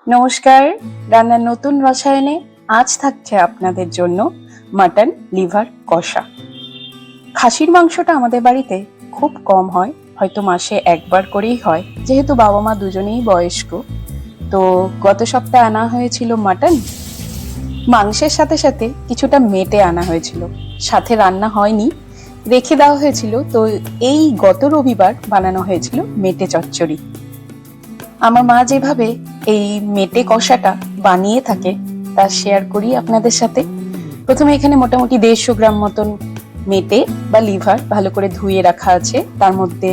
নমস্কার, রান্নার নতুন রসায়নে আজ থাকছে আপনাদের জন্য মাটন লিভার কষা। খাসির মাংসটা আমাদের বাড়িতে খুব কম হয়, হয়তো মাসে একবার করেই হয়, যেহেতু বাবা মা দুজনেই বয়স্ক। তো গত সপ্তাহে আনা হয়েছিল মাটন, মাংসের সাথে সাথে কিছুটা মেটে আনা হয়েছিল, সাথে রান্না হয়নি, রেখে দেওয়া হয়েছিল। তো এই গত রবিবার বানানো হয়েছিল মেটে চচ্চড়ি। আমার মা যেভাবে এই মেটে কষাটা বানিয়ে থাকে তা শেয়ার করি আপনাদের সাথে। প্রথমে এখানে মোটামুটি 150 গ্রাম মতন মেটে বা লিভার ভালো করে ধুয়ে রাখা আছে, তার মধ্যে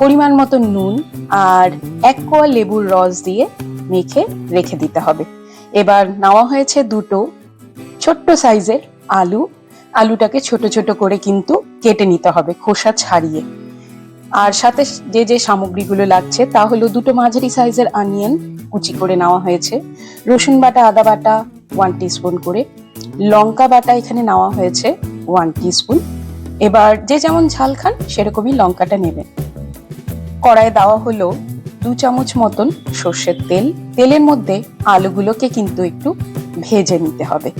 পরিমাণ মতো নুন আর 1 কোয়া লেবুর রস দিয়ে মেখে রেখে দিতে হবে। এবার নেওয়া হয়েছে দুটো ছোট্ট সাইজের আলুটাকে ছোট ছোট করে কিন্তু কেটে নিতে হবে খোসা ছাড়িয়ে। আর সাথে যে যে সামগ্রীগুলো লাগছে তা হলো দুটো মাঝারি সাইজের অনিয়ন কুচি করে নেওয়া হয়েছে, রসুন বাটা আদা বাটা 1 টিস্পুন করে, লঙ্কা বাটা এখানে নেওয়া হয়েছে 1 টিস্পুন। এবার যে যেমন ঝাল খান সেরকমই লঙ্কাটা নেবেন। কড়াইয়ে দেওয়া হলো 2 চামচ মতন সর্ষের তেল। তেলের মধ্যে আলুগুলোকে কিন্তু একটু ভেজে নিতে হবে,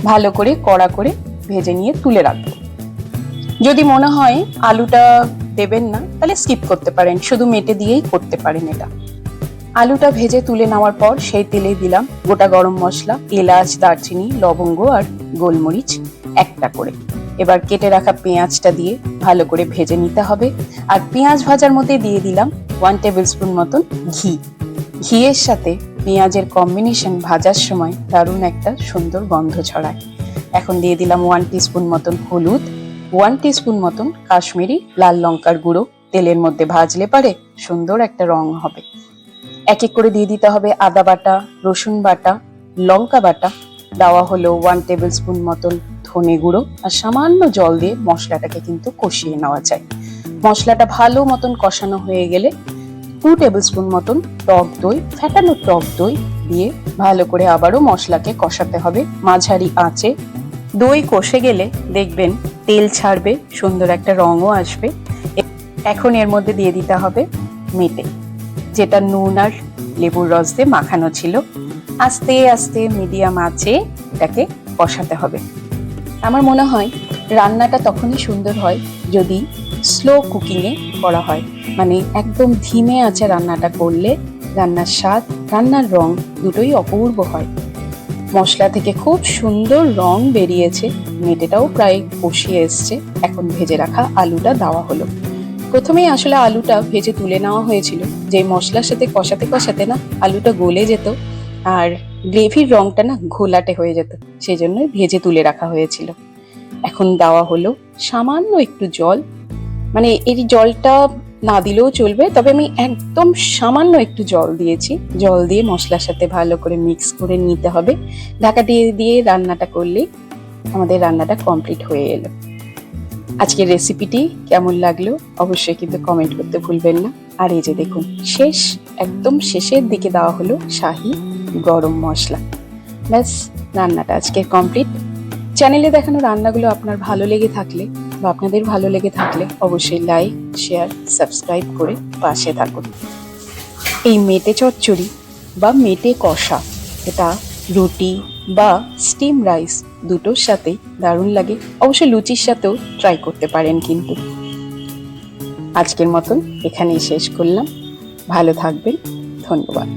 ভালো করে কড়া করে ভেজে নিয়ে তুলে রাখবো। যদি মনে হয় আলুটা দেবেন না তাহলে স্কিপ করতে পারেন, শুধু মেটে দিয়েই করতে পারেন এটা। আলুটা ভেজে তুলে নেওয়ার পর সেই তেলে দিলাম গোটা গরম মশলা, এলাচ, দারচিনি, লবঙ্গ আর গোলমরিচ একটা করে। এবার কেটে রাখা পেঁয়াজটা দিয়ে ভালো করে ভেজে নিতে হবে। আর পেঁয়াজ ভাজার মধ্যে দিয়ে দিলাম 1 টেবিল স্পুন মতন ঘি। ঘিয়ের সাথে পেঁয়াজের কম্বিনেশন ভাজার সময় দারুণ একটা সুন্দর গন্ধ ছড়ায়। এখন দিয়ে দিলাম 1 টিস্পুন মতন হলুদ, 1 টিস্পুন মতন কাশ্মীরি লাল লঙ্কার গুঁড়ো। তেলের মধ্যে ভাজলে পারে সুন্দর একটা রং হবে। এক এক করে দিয়ে দিতে হবে আদা বাটা, রসুন বাটা, লঙ্কা বাটা। দেওয়া হলো 1 টেবিল স্পুন মতন ধনে গুঁড়ো আর সামান্য জল দিয়ে মশলাটাকে কিন্তু কষিয়ে নেওয়া যায়। মশলাটা ভালো মতন কষানো হয়ে গেলে 2 টেবিল স্পুন মতন টক দই, ফেটানো টক দই দিয়ে ভালো করে আবারও মশলাকে কষাতে হবে মাঝারি আঁচে। দই কষে গেলে দেখবেন তেল ছাড়বে, সুন্দর একটা রঙও আসবে। এখন এর মধ্যে দিয়ে দিতে হবে মেটে, যেটা নুন আর লেবুর রস দিয়ে মাখানো ছিল। আস্তে আস্তে মিডিয়াম আঁচে এটাকে কষাতে হবে। আমার মনে হয় রান্নাটা তখনই সুন্দর হয় যদি স্লো কুকিংয়ে করা হয়, মানে একদম ধিমে আঁচে রান্নাটা করলে রান্নার স্বাদ, রান্নার রং দুটোই অপূর্ব হয়। মশলা থেকে খুব সুন্দর রং বেরিয়েছে, মেটেটাও প্রায় কষিয়ে এসছে। এখন ভেজে রাখা আলুটা দেওয়া হলো। প্রথমেই আসলে আলুটা ভেজে তুলে নেওয়া হয়েছিল, যে মশলার সাথে কষাতে কষাতে না আলুটা গলে যেত আর গ্রেভির রংটা না ঘোলাটে হয়ে যেত, সেই জন্যই ভেজে তুলে রাখা হয়েছিল। এখন দেওয়া হলো সামান্য একটু জল, মানে এই জলটা না দিলেও চলবে, তবে আমি একদম সামান্য একটু জল দিয়েছি। জল দিয়ে মশলার সাথে ভালো করে মিক্স করে নিতে হবে। ঢাকা দিয়ে দিয়ে রান্নাটা করলেই আমাদের রান্নাটা কমপ্লিট হয়ে এলো। আজকের রেসিপিটি কেমন লাগলো অবশ্যই কিন্তু কমেন্ট করতে ভুলবেন না। আর এই যে দেখুন, একদম শেষের দিকে দেওয়া হলো শাহি গরম মশলা। ব্যাস, রান্নাটা আজকে কমপ্লিট। চ্যানেলে দেখানো রান্নাগুলো আপনার ভালো লেগে থাকলে বা আপনাদের ভালো লেগে থাকলে অবশ্যই লাইক, শেয়ার, সাবস্ক্রাইব করে পাশে থাকুন। এই মেটে চচ্চড়ি বা মেটে কষা এটা রুটি বা স্টিম রাইস দুটোর সাথেই দারুণ লাগে। অবশ্যই লুচির সাথেও ট্রাই করতে পারেন। কিন্তু আজকের মতন এখানেই শেষ করলাম। ভালো থাকবেন, ধন্যবাদ।